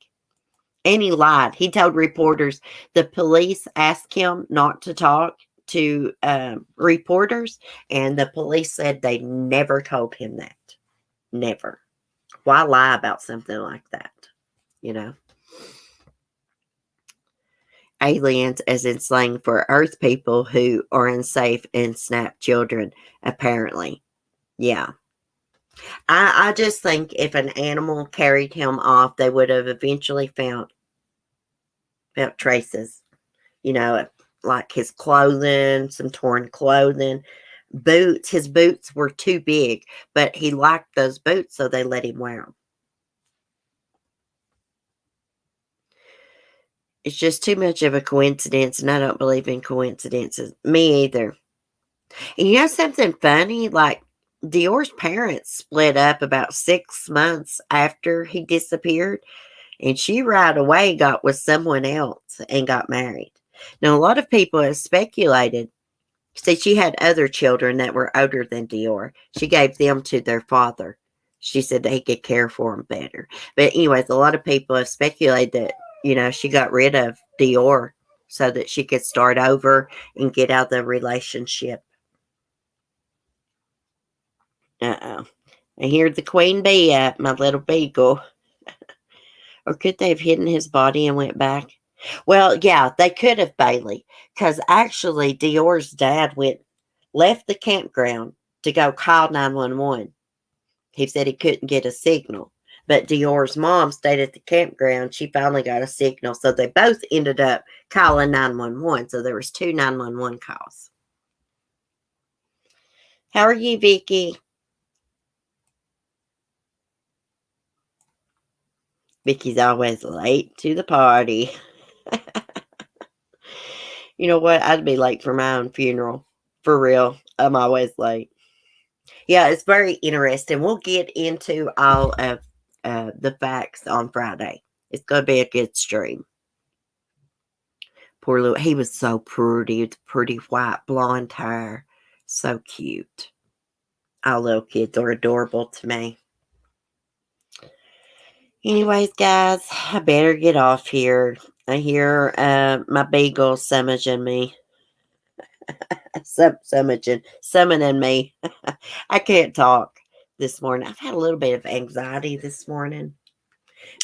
And he lied. He told reporters the police asked him not to talk to reporters, and the police said they never told him that. Never. Why lie about something like that? You know? Aliens, as in slang for Earth people who are unsafe and snap children, apparently. Yeah. I just think if an animal carried him off, they would have eventually found traces. You know, like his clothing, some torn clothing, boots. His boots were too big, but he liked those boots, so they let him wear them. It's just too much of a coincidence, and I don't believe in coincidences. Me either. And you know something funny? Like, Dior's parents split up about 6 months after he disappeared, and she right away got with someone else and got married. Now, a lot of people have speculated. See, she had other children that were older than Dior. She gave them to their father. She said that he could care for them better. But anyways, a lot of people have speculated that, you know, she got rid of Dior so that she could start over and get out of the relationship. Uh-oh. I hear the queen bee up, my little beagle. Or could they have hidden his body and went back? Well, yeah, they could have, Bailey, because actually Dior's dad left the campground to go call 911. He said he couldn't get a signal. But Dior's mom stayed at the campground. She finally got a signal. So they both ended up calling 911. So there was 2 911 calls. How are you, Vicky? Vicky's always late to the party. You know what? I'd be late for my own funeral. For real. I'm always late. Yeah, it's very interesting. We'll get into all of the facts on Friday. It's going to be a good stream. Poor little, he was so pretty. With pretty white blonde hair. So cute. All little kids are adorable to me. Anyways, guys, I better get off here. I hear my beagle summoning me. Summoning me. I can't talk this morning. I've had a little bit of anxiety this morning.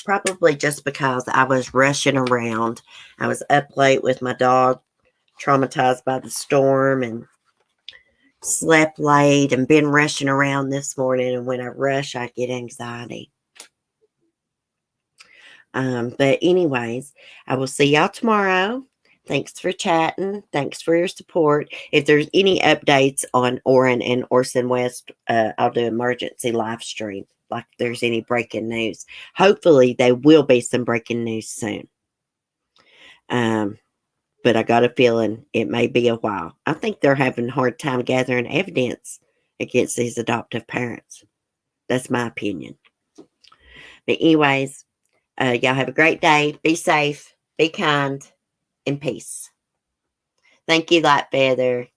Probably just because I was rushing around. I was up late with my dog, traumatized by the storm, and slept late and been rushing around this morning. And when I rush, I get anxiety. But anyways, I will see y'all tomorrow. Thanks for chatting. Thanks for your support. If there's any updates on Orrin and Orson West, I'll do emergency live stream. Like if there's any breaking news. Hopefully there will be some breaking news soon. But I got a feeling it may be a while. I think they're having a hard time gathering evidence against these adoptive parents. That's my opinion. But anyways, y'all have a great day. Be safe. Be kind. And peace. Thank you, Light Feather.